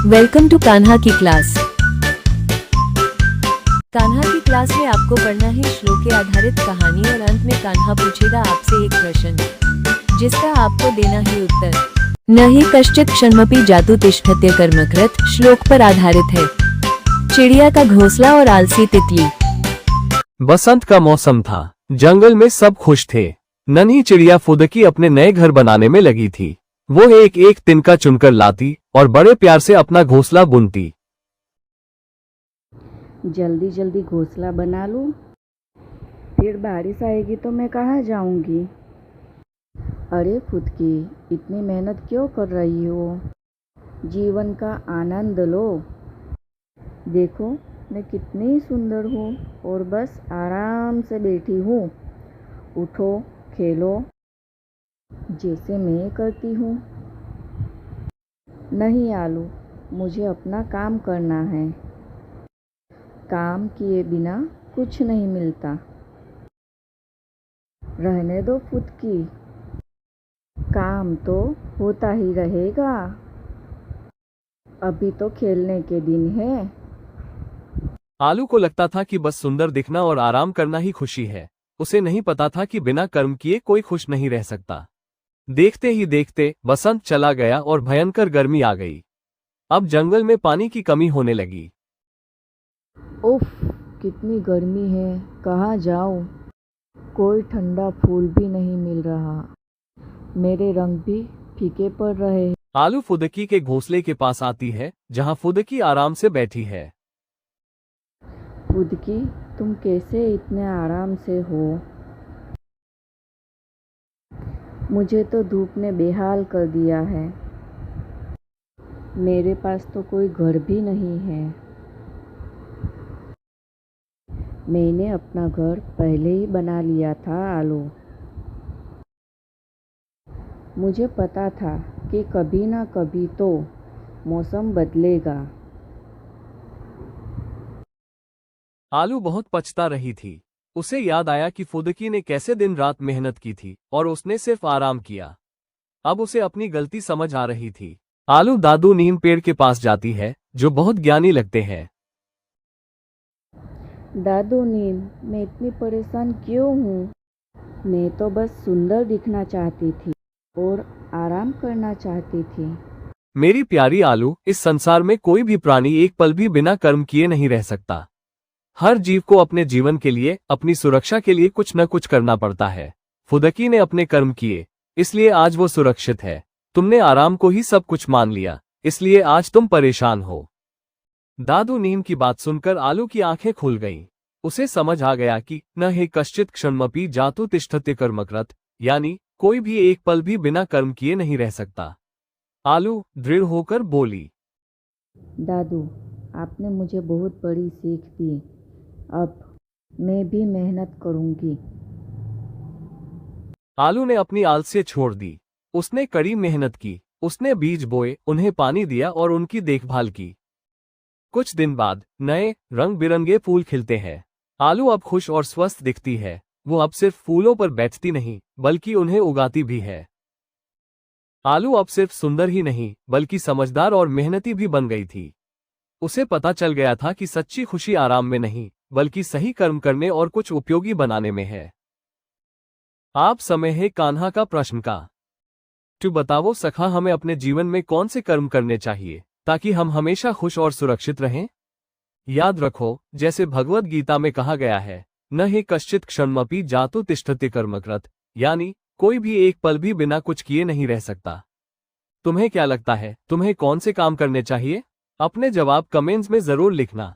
Welcome to Kanha की class. Kanha की class में आपको पढ़ना है श्लोक के आधारित कहानी और अंत में कान्हा पूछेगा आपसे एक प्रश्न जिसका आपको देना है उत्तर। न हि कश्चित् क्षणमपि जातु तिष्ठत्य कर्मकृत् श्लोक पर आधारित है। चिड़िया का घोंसला और आलसी तितली। बसंत का मौसम था। जंगल में सब खुश थे। नन्ही चिड़िया फुदकी अपने नए घर बनाने में लगी थी। वो एक एक तिनका चुनकर लाती और बड़े प्यार से अपना घोंसला बुनती। जल्दी जल्दी घोंसला बना लूं, फिर बारिश आएगी तो मैं कहाँ जाऊंगी। अरे फुदकी, इतनी मेहनत क्यों कर रही हो? जीवन का आनंद लो। देखो मैं कितनी सुंदर हूँ और बस आराम से बैठी हूँ। उठो, खेलो जैसे मैं करती हूँ। नहीं आलू, मुझे अपना काम करना है। काम किए बिना कुछ नहीं मिलता। रहने दो फुदकी, काम तो होता ही रहेगा। अभी तो खेलने के दिन है। आलू को लगता था कि बस सुंदर दिखना और आराम करना ही खुशी है। उसे नहीं पता था कि बिना कर्म किए कोई खुश नहीं रह सकता। देखते ही देखते बसंत चला गया और भयंकर गर्मी आ गई। अब जंगल में पानी की कमी होने लगी। उफ, कितनी गर्मी है, कहाँ जाऊँ? कोई ठंडा फूल भी नहीं मिल रहा। मेरे रंग भी फीके पड़ रहे हैं। आलू फुदकी के घोंसले के पास आती है जहां फुदकी आराम से बैठी है। फुदकी, तुम कैसे इतने आराम से हो? मुझे तो धूप ने बेहाल कर दिया है। मेरे पास तो कोई घर भी नहीं है। मैंने अपना घर पहले ही बना लिया था आलू। मुझे पता था कि कभी ना कभी तो मौसम बदलेगा। आलू बहुत पछता रही थी। उसे याद आया कि फुदकी ने कैसे दिन रात मेहनत की थी और उसने सिर्फ आराम किया। अब उसे अपनी गलती समझ आ रही थी। आलू दादू नीम पेड़ के पास जाती है जो बहुत ज्ञानी लगते हैं। दादू नीम, मैं इतनी परेशान क्यों हूँ? मैं तो बस सुंदर दिखना चाहती थी और आराम करना चाहती थी। मेरी प्यारी आलू, इस संसार में कोई भी प्राणी एक पल भी बिना कर्म किए नहीं रह सकता। हर जीव को अपने जीवन के लिए, अपनी सुरक्षा के लिए कुछ न कुछ करना पड़ता है। फुदकी ने अपने कर्म किए, इसलिए आज वो सुरक्षित है। तुमने आराम को ही सब कुछ मान लिया, इसलिए आज तुम परेशान हो। दादू नीम की बात सुनकर आलू की आंखें खुल गईं। उसे समझ आ गया कि न हि कश्चित् क्षणमपि जातु तिष्ठत्य कर्मकृत्, यानी कोई भी एक पल भी बिना कर्म किए नहीं रह सकता। आलू दृढ़ होकर बोली, दादू, आपने मुझे बहुत बड़ी सीख दी। अब मैं भी मेहनत करूंगी। आलू ने अपनी आलस्य छोड़ दी। उसने कड़ी मेहनत की। उसने बीज बोए, उन्हें पानी दिया और उनकी देखभाल की। कुछ दिन बाद नए रंग बिरंगे फूल खिलते हैं। आलू अब खुश और स्वस्थ दिखती है। वो अब सिर्फ फूलों पर बैठती नहीं, बल्कि उन्हें उगाती भी है। आलू अब सिर्फ सुंदर ही नहीं, बल्कि समझदार और मेहनती भी बन गई थी। उसे पता चल गया था कि सच्ची खुशी आराम में नहीं, बल्कि सही कर्म करने और कुछ उपयोगी बनाने में है। आप समय है कान्हा का प्रश्न का। तो बताओ सखा, हमें अपने जीवन में कौन से कर्म करने चाहिए ताकि हम हमेशा खुश और सुरक्षित रहें? याद रखो, जैसे भगवद गीता में कहा गया है, न हि कश्चित् क्षणमपि जातु तिष्ठत्य कर्मकृत्, यानी कोई भी एक पल भी बिना कुछ किए नहीं रह सकता। तुम्हें क्या लगता है, तुम्हें कौन से काम करने चाहिए? अपने जवाब कमेंट्स में जरूर लिखना।